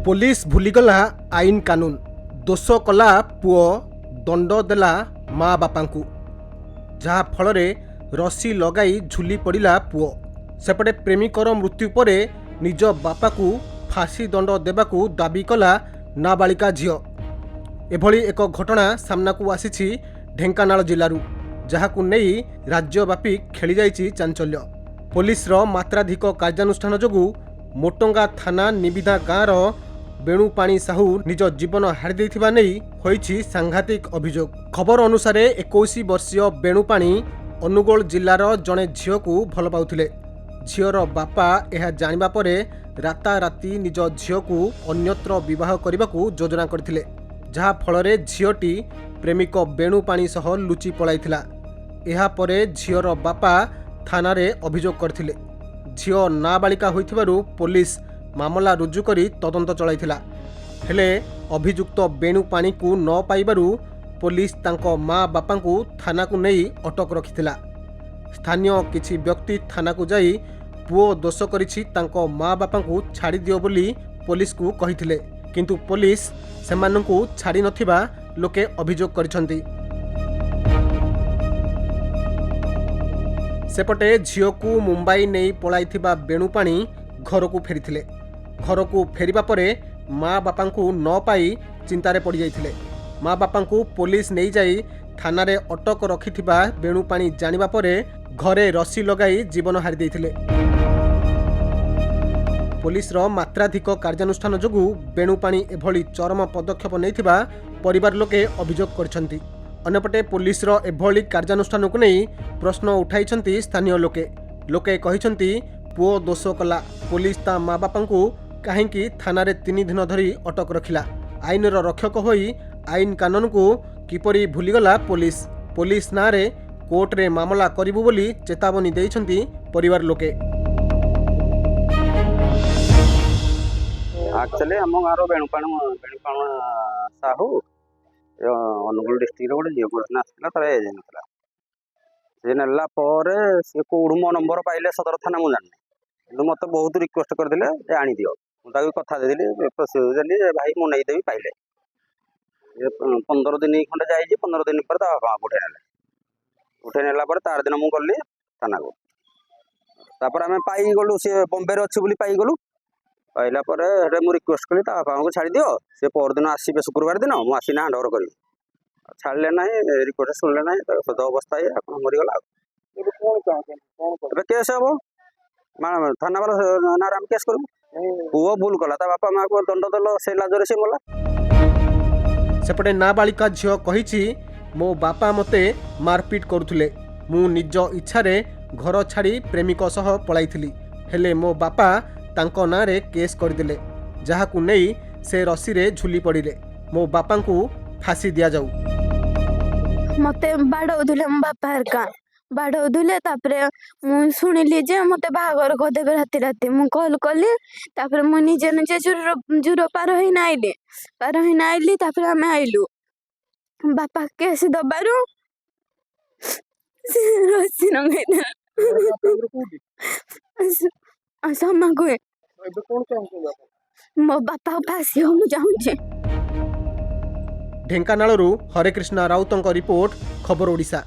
Police भूलीगला आईन कानून दोष कला पुओ दंड देला माँ बापा को जहा फल रस्सी लगाई झुली पड़ा पुओ सेपटे प्रेमिकर मृत्यु पर निज बापा को फांसी दंड देवाकू दाबी कला नाबालिका झील एभली एक घटना सामनाकू आसी ढेंकानाल जिलूर जहाकू नहीं राज्यव्यापी खेली जाइछि चांचल्य पुलिस मात्राधिक कार्यानुष्ठान जोगु मोटंगा थाना निविदा गाँवर बेणुपाणी साहू निज जीवन हारी नहीं होइछि सांघातिक अभियोग। खबर अनुसार 21 वर्षीय बेणुपाणी अनुगोल जिलार जड़े झील को भल पाउथिले। झीर बापा यह जानिबा परे राताराति निज झील को अन्यत्र विवाह करने योजना करथिले जहा फल झीलटी प्रेमिक बेणुपाणी सह लुचि पलाइथिला। एहा परे झीर बापा थाना रे अभियोग करथिले। झील नाबालिका होइथिबारु पुलिस मामला रुजु करी तदंत चलाइथिला हेले अभियुक्त बेणुपाणी को न पाइबारु पुलिस तांको माँ बापा को थाना को नहीं अटक रखिथिला। स्थानीय किछि व्यक्ति थाना को जाई पुओ दोष करिछि तांको माँ बापा को छाड़ी दियो बोली पुलिस को कहिथिले किंतु पुलिस सेमानंकु छाड़ी नथिबा लोके अभियोग करिसंती। सेपटे झील को मुंबई नहीं पलाइथिबा बेणुपाणी घर को फेरिथिले। घर को फेरिबा परे माँ बापा को न पाई चिंतारे पड़ जाइथिले। माँ बापा को पुलिस नहीं जाई थाना रे अटक रखिथिबा बेणुपाणी जानिबा परे घरे रस्सी लगाई जीवन हारी देइथिले। पुलिस मात्राधिक कार्यानुष्ठान जोगु बेणुपाणी एभली चरम पदक्षेप नैथिबा परिवार लोके अभियोग करछंती। अन्यपटे पुलिस एभली कार्यानुष्ठान को नहीं प्रश्न उठाइछंती स्थानीय लोके। लोके कहिछंती पुओ दोष कला पुलिस ता माँ बापा को कहीं थाना रे 3 दिन धरी अटक रखिला। आईन रक्षक होई आईन कानून को किपरि भूलीगला पुलिस। पुलिस ना रे कोर्ट रे मामला करिबु बोली चेतावनी देइछंती परिवार लोके। एक्चुअली हम गाँव बेणुपाण साहू अनुगुल डिस्ट्रिक्ट गोटे झील पर्सन आसाला तार एज नाला सी नेला सी कौड़ मो नंबर पाइले सदर थाना मुझे जानी कि मत बहुत रिक्वेस्ट करते आनी दियो मुझे कथा देली प्रोसीज देली भाई मुझे देवी पाइले 15 दिन खंडे जा 15 दिन पर बापा उठे नेला तार दिन मुझे गली थाना को तापर आम पाई गलु सी बम्बे अच्छी बोली पाई गलु पाइला मुझे रिक्वेस्ट कली बापा को छाड़ी दियो सी परदिन आसबे शुक्रवार दिन मुझे आसी हैंड ओवर करी छाड़े ना रिक्वेस्ट शुणिले ना सद अवस्था ये आप मरीगला केस हम थाना वाला ना केस कर पुओ भूल कला बापा माँ को दंड दल से लाजरे से मला। सेपटे नाबालिका झील कहिछि मो बापा मते मारपीट करुथुले मु निज इच्छारे घर छाड़ी प्रेमिक सह पलाइथिली हेले मो बापा तांको ना रे केस करदेले जहाकू नहीं से रस्सी रे झुली पड़िले मो बापा को फांसी दिया जाऊ। मते बाड़ौले मो बापा हरका बाड़ौले मु शुणिली जे मते बाहागर करदेवे राति राति मु कल कली मु निजे निजे जुर पार ही आइली आम आइलु बापा केस दबारू रस्सी नंगे समा को मो बापा फांसी हो चाहूँ। ढेंकानालरू हरे कृष्णा राउतंक रिपोर्ट खबर ओडिशा।